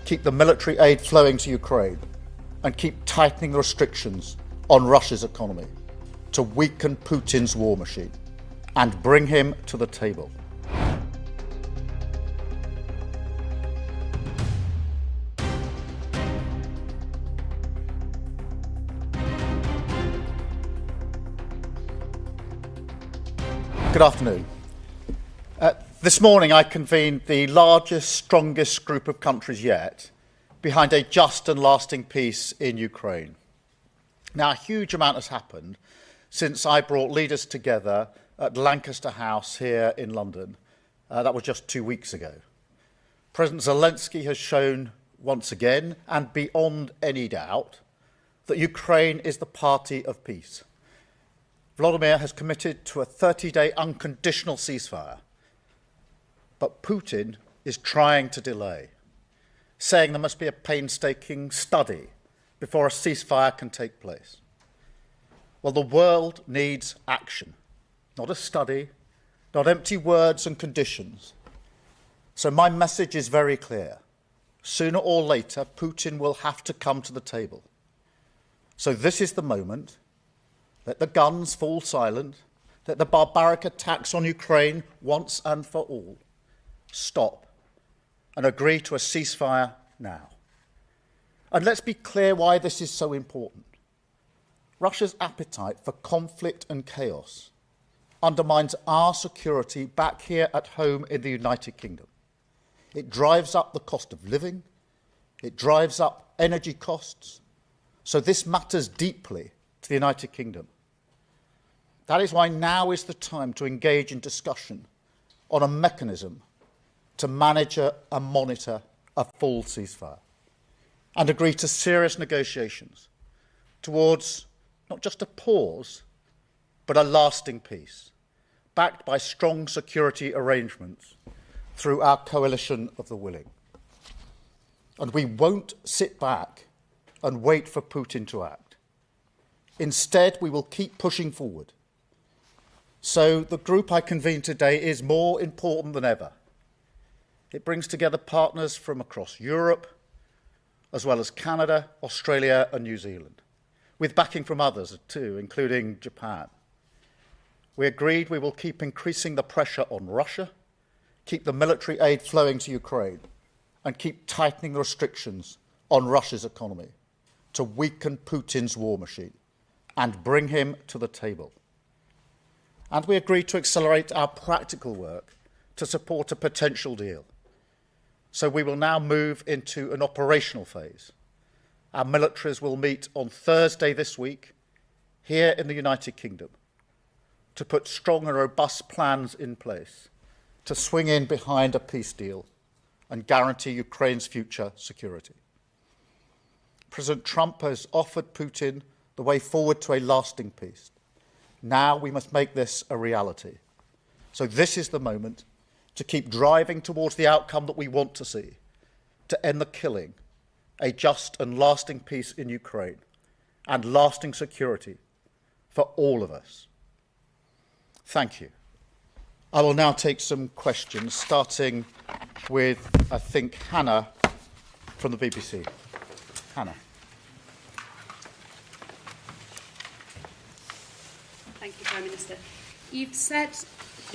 keep the military aid flowing to Ukraine, and keep tightening the restrictions on Russia's economy to weaken Putin's war machine and bring him to the table. Good afternoon. This morning I convened the largest, strongest group of countries yet behind a just and lasting peace in Ukraine. Now, a huge amount has happened since I brought leaders together at Lancaster House here in London. That was just 2 weeks ago. President Zelensky has shown once again, and beyond any doubt, that Ukraine is the party of peace. Vladimir has committed to a 30-day unconditional ceasefire, but Putin is trying to delay, saying there must be a painstaking study before a ceasefire can take place. Well, the world needs action, not a study, not empty words and conditions. So my message is very clear. Sooner or later, Putin will have to come to the table. So this is the moment. Let the guns fall silent. Let the barbaric attacks on Ukraine once and for all stop and agree to a ceasefire now. And let's be clear why this is so important. Russia's appetite for conflict and chaos undermines our security back here at home in the United Kingdom. It drives up the cost of living. It drives up energy costs. So this matters deeply to the United Kingdom. That is why now is the time to engage in discussion on a mechanism to manage and monitor a full ceasefire and agree to serious negotiations towards not just a pause, but a lasting peace, backed by strong security arrangements through our coalition of the willing. And we won't sit back and wait for Putin to act. Instead, we will keep pushing forward. So the group I convened today is more important than ever. It brings together partners from across Europe, as well as Canada, Australia and New Zealand, with backing from others too, including Japan. We agreed we will keep increasing the pressure on Russia, keep the military aid flowing to Ukraine, and keep tightening the restrictions on Russia's economy to weaken Putin's war machine and bring him to the table. And we agreed to accelerate our practical work to support a potential deal. So we will now move into an operational phase. Our militaries will meet on Thursday this week here in the United Kingdom to put strong and robust plans in place to swing in behind a peace deal and guarantee Ukraine's future security. President Trump has offered Putin the way forward to a lasting peace. Now we must make this a reality. So this is the moment to keep driving towards the outcome that we want to see, to end the killing, a just and lasting peace in Ukraine, and lasting security for all of us. Thank you. I will now take some questions, starting with, I think, Hannah from the BBC. Hannah. Thank you, Prime Minister. You've said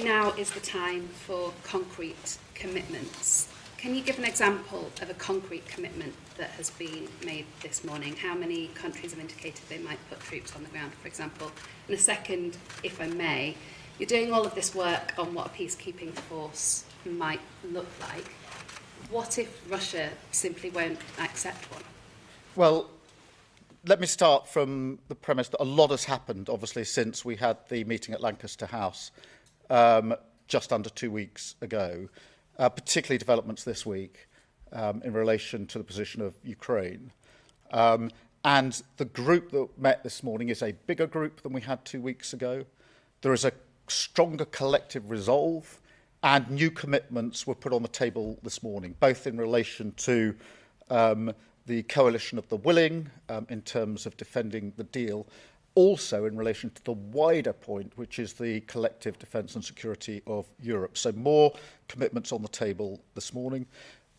now is the time for concrete commitments. Can you give an example of a concrete commitment that has been made this morning? How many countries have indicated they might put troops on the ground, for example? And a second, if I may, you're doing all of this work on what a peacekeeping force might look like. What if Russia simply won't accept one? Well, let me start from the premise that a lot has happened, obviously, since we had the meeting at Lancaster House just under 2 weeks ago, particularly developments this week in relation to the position of Ukraine. And the group that met this morning is a bigger group than we had 2 weeks ago. There is a stronger collective resolve, and new commitments were put on the table this morning, both in relation to the coalition of the willing in terms of defending the deal, also in relation to the wider point, which is the collective defence and security of Europe. So more commitments on the table this morning.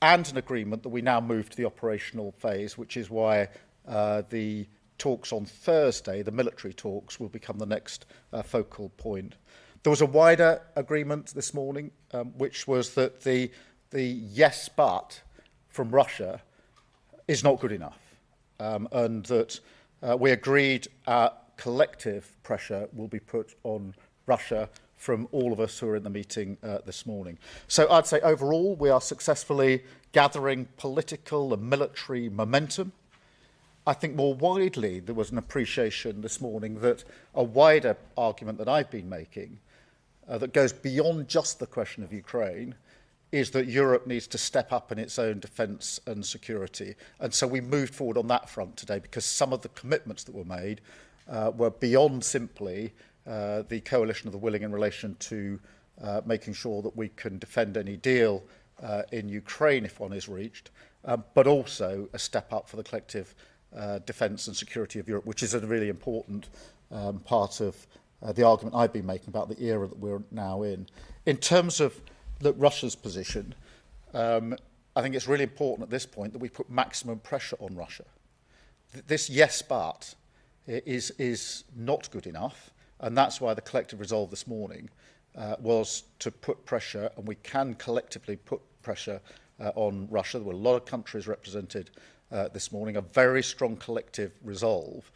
and an agreement that we now move to the operational phase, which is why the talks on Thursday, the military talks, will become the next focal point. There was a wider agreement this morning, which was that the yes but from Russia is not good enough, and that we agreed collective pressure will be put on Russia from all of us who are in the meeting this morning. So I'd say overall we are successfully gathering political and military momentum. I think more widely there was an appreciation this morning that a wider argument that I've been making that goes beyond just the question of Ukraine is that Europe needs to step up in its own defence and security. And so we moved forward on that front today because some of the commitments that were made were beyond simply the coalition of the willing in relation to making sure that we can defend any deal in Ukraine if one is reached, but also a step up for the collective defence and security of Europe, which is a really important part of the argument I've been making about the era that we're now in. In terms of Russia's position, I think it's really important at this point that we put maximum pressure on Russia. This yes but is not good enough, and that's why the collective resolve this morning was to put pressure, and we can collectively put pressure on Russia. There were a lot of countries represented this morning, a very strong collective resolve.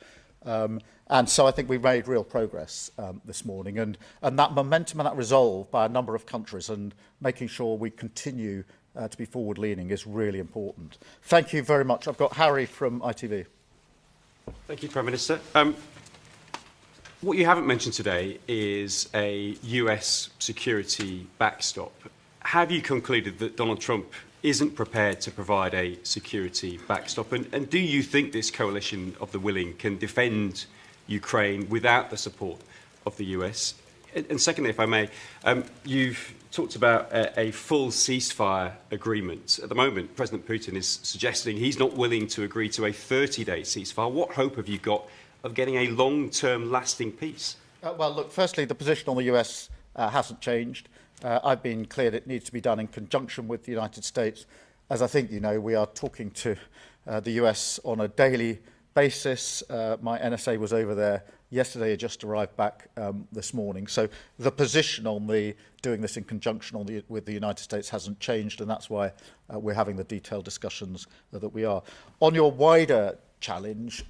And so I think we made real progress this morning, and that momentum and that resolve by a number of countries and making sure we continue to be forward-leaning is really important. Thank you very much. I've got Harry from ITV. Thank you, Prime Minister. What you haven't mentioned today is a US security backstop. Have you concluded that Donald Trump isn't prepared to provide a security backstop? And do you think this coalition of the willing can defend Ukraine without the support of the US? And secondly, if I may, you've talked about a full ceasefire agreement. At the moment, President Putin is suggesting he's not willing to agree to a 30-day ceasefire. What hope have you got of getting a long-term lasting peace? Well, look, firstly, the position on the US hasn't changed. I've been clear that it needs to be done in conjunction with the United States. As I think you know, we are talking to the US on a daily basis. My NSA was over there yesterday, it just arrived back this morning. So the position on doing this in conjunction with the United States hasn't changed, and that's why we're having the detailed discussions that we are. On your wider challenge,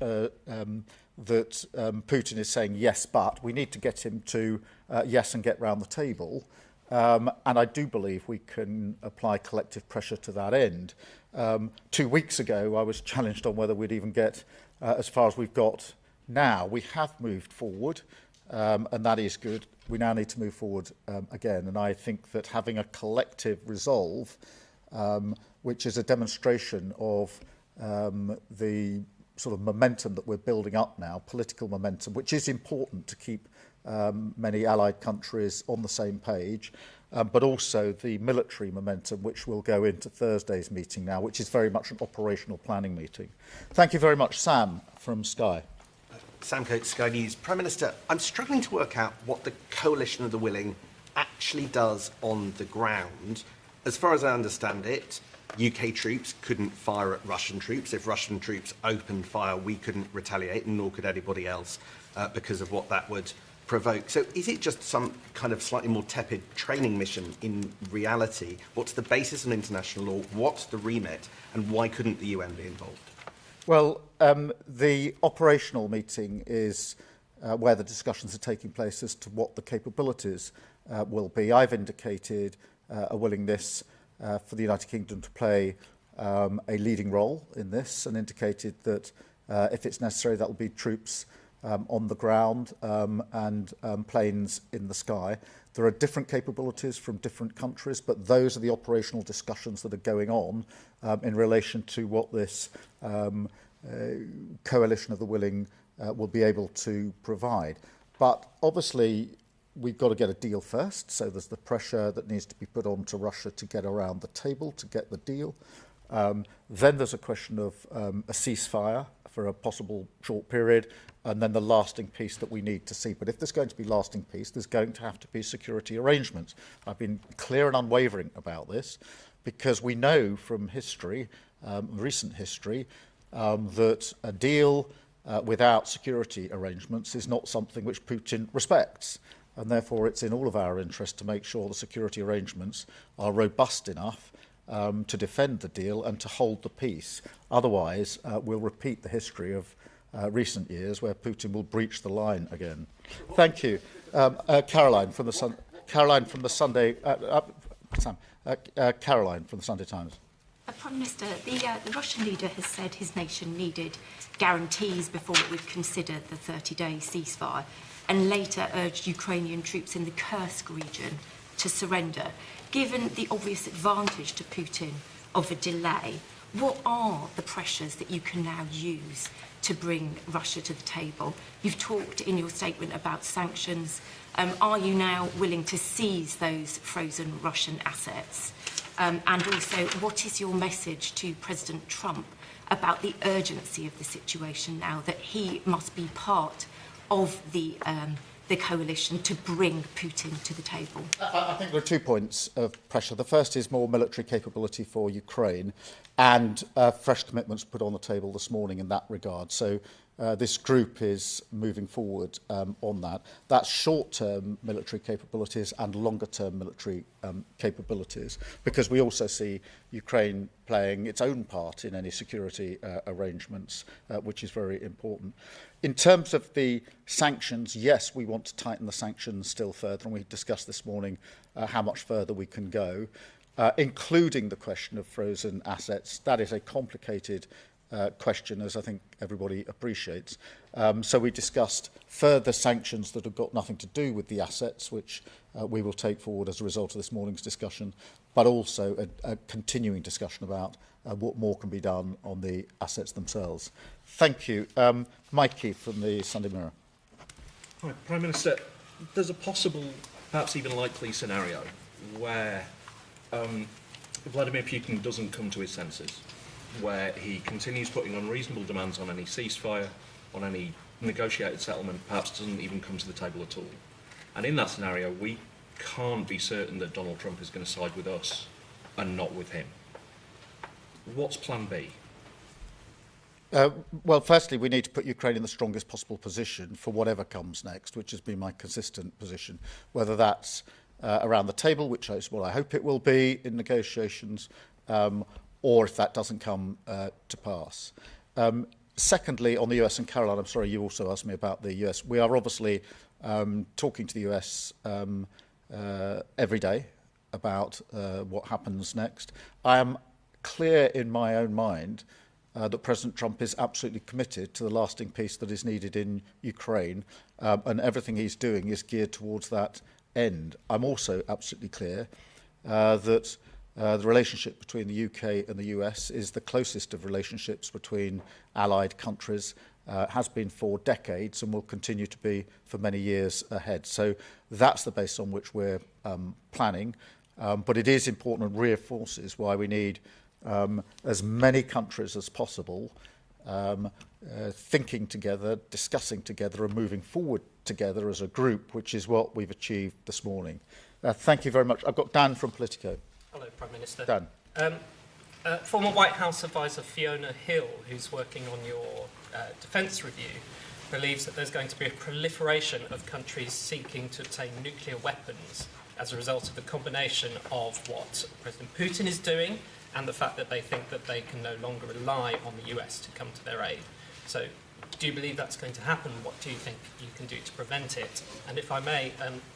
that Putin is saying yes, but we need to get him to yes and get round the table. And I do believe we can apply collective pressure to that end. 2 weeks ago, I was challenged on whether we'd even get as far as we've got now. We have moved forward, and that is good. We now need to move forward again. And I think that having a collective resolve, which is a demonstration of the sort of momentum that we're building up now, political momentum, which is important to keep many allied countries on the same page, but also the military momentum, which will go into Thursday's meeting now, which is very much an operational planning meeting. Thank you very much. Sam from Sky. Sam Coates, Sky News. Prime Minister, I'm struggling to work out what the coalition of the willing actually does on the ground. As far as I understand it, UK troops couldn't fire at Russian troops. If Russian troops opened fire, we couldn't retaliate, and nor could anybody else, because of what that would provoke. So is it just some kind of slightly more tepid training mission in reality? What's the basis on international law? What's the remit? And why couldn't the UN be involved? Well, the operational meeting is where the discussions are taking place as to what the capabilities will be. I've indicated a willingness for the United Kingdom to play a leading role in this, and indicated that if it's necessary, that will be troops on the ground and planes in the sky. There are different capabilities from different countries, but those are the operational discussions that are going on in relation to what this coalition of the willing will be able to provide. But obviously, we've got to get a deal first, so there's the pressure that needs to be put on to Russia to get around the table, to get the deal. Then there's a question of a ceasefire for a possible short period, and then the lasting peace that we need to see. But if there's going to be lasting peace, there's going to have to be security arrangements. I've been clear and unwavering about this. because we know from history, recent history, that a deal without security arrangements is not something which Putin respects. And therefore, it's in all of our interest to make sure the security arrangements are robust enough to defend the deal and to hold the peace. Otherwise, we'll repeat the history of recent years where Putin will breach the line again. Thank you. Caroline from the Sunday Times. Prime Minister, the Russian leader has said his nation needed guarantees before it would consider the 30-day ceasefire, and later urged Ukrainian troops in the Kursk region to surrender. Given the obvious advantage to Putin of a delay, what are the pressures that you can now use to bring Russia to the table? You've talked in your statement about sanctions. Are you now willing to seize those frozen Russian assets? And also, what is your message to President Trump about the urgency of the situation now, that he must be part of the coalition to bring Putin to the table? I think there are 2 points of pressure. The first is more military capability for Ukraine, and fresh commitments put on the table this morning in that regard. So this group is moving forward on that. That's short-term military capabilities and longer-term military capabilities, because we also see Ukraine playing its own part in any security arrangements, which is very important. In terms of the sanctions, yes, we want to tighten the sanctions still further, and we discussed this morning how much further we can go, including the question of frozen assets. That is a complicated question, as I think everybody appreciates. So we discussed further sanctions that have got nothing to do with the assets, which we will take forward as a result of this morning's discussion, but also a continuing discussion about what more can be done on the assets themselves. Thank you. Mikey from the Sunday Mirror. Hi, Prime Minister. There's a possible, perhaps even likely scenario where Vladimir Putin doesn't come to his senses, where he continues putting unreasonable demands on any ceasefire, on any negotiated settlement, perhaps doesn't even come to the table at all. And in that scenario, we can't be certain that Donald Trump is going to side with us and not with him. What's plan B? Well, firstly, we need to put Ukraine in the strongest possible position for whatever comes next, which has been my consistent position, whether that's around the table, which is what I hope it will be in negotiations, or if that doesn't come to pass. Secondly, on the US, and Caroline, I'm sorry, you also asked me about the US. We are obviously talking to the US every day about what happens next. I am clear in my own mind that President Trump is absolutely committed to the lasting peace that is needed in Ukraine, and everything he's doing is geared towards that end. I'm also absolutely clear that the relationship between the UK and the US is the closest of relationships between allied countries, has been for decades and will continue to be for many years ahead. So that's the base on which we're planning. But it is important and reinforces why we need as many countries as possible thinking together, discussing together and moving forward together as a group, which is what we've achieved this morning. Thank you very much. I've got Dan from Politico. Hello, Prime Minister. Dan. Former White House advisor Fiona Hill, who's working on your defence review, believes that there's going to be a proliferation of countries seeking to obtain nuclear weapons as a result of the combination of what President Putin is doing and the fact that they think that they can no longer rely on the US to come to their aid. So, do you believe that's going to happen? What do you think you can do to prevent it? And if I may,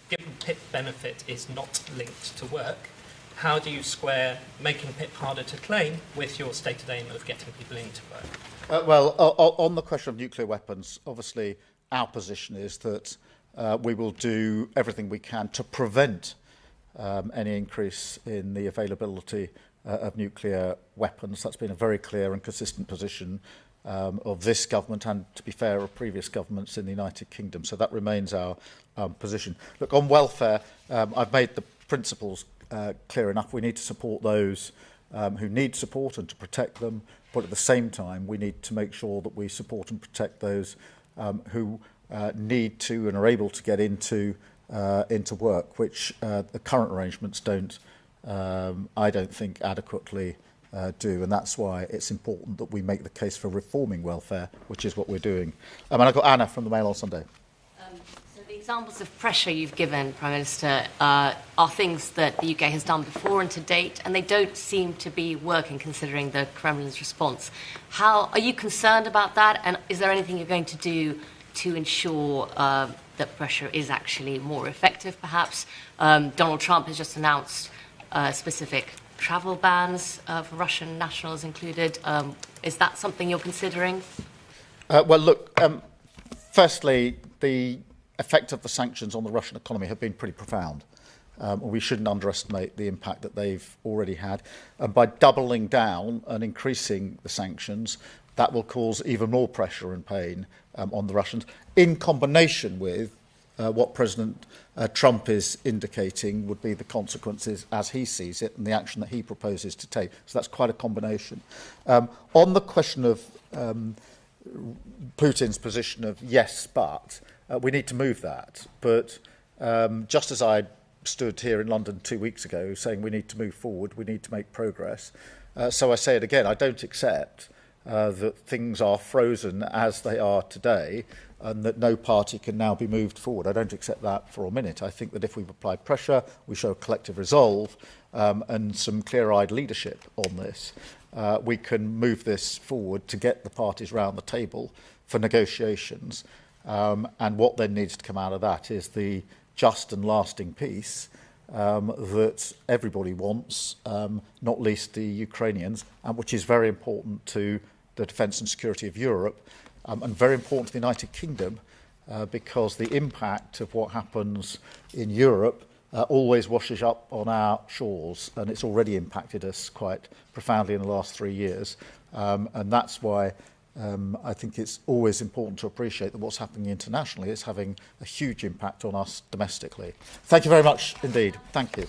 given PIP benefit is not linked to work, how do you square making PIP harder to claim with your stated aim of getting people into work? Well, on the question of nuclear weapons, obviously our position is that we will do everything we can to prevent any increase in the availability of nuclear weapons. That's been a very clear and consistent position of this government and, to be fair, of previous governments in the United Kingdom. So that remains our position. Look, on welfare, I've made the principles clear enough. We need to support those who need support and to protect them, but at the same time we need to make sure that we support and protect those who need to and are able to get into work, which the current arrangements don't I don't think adequately do, and that's why it's important that we make the case for reforming welfare, which is what we're doing. And I've got Anna from the Mail on Sunday. So the examples of pressure you've given, Prime Minister, are things that the UK has done before and to date, and they don't seem to be working considering the Kremlin's response. How are you concerned about that, and is there anything you're going to do to ensure that pressure is actually more effective, perhaps? Donald Trump has just announced specific travel bans for Russian nationals included. Is that something you're considering? Well, look, firstly, the effect of the sanctions on the Russian economy have been pretty profound. We shouldn't underestimate the impact that they've already had. And by doubling down and increasing the sanctions, that will cause even more pressure and pain on the Russians, in combination with what President Trump is indicating would be the consequences as he sees it and the action that he proposes to take. So that's quite a combination. On the question of Putin's position of yes, but, we need to move that. But just as I stood here in London 2 weeks ago saying we need to move forward, we need to make progress, so I say it again, I don't accept that things are frozen as they are today and that no party can now be moved forward. I don't accept that for a minute. I think that if we've applied pressure, we show collective resolve and some clear-eyed leadership on this, we can move this forward to get the parties round the table for negotiations. And what then needs to come out of that is the just and lasting peace that everybody wants, not least the Ukrainians, and which is very important to the defence and security of Europe, and very important to the United Kingdom, because the impact of what happens in Europe always washes up on our shores, and it's already impacted us quite profoundly in the last 3 years. And that's why I think it's always important to appreciate that what's happening internationally is having a huge impact on us domestically. Thank you very much indeed. Thank you.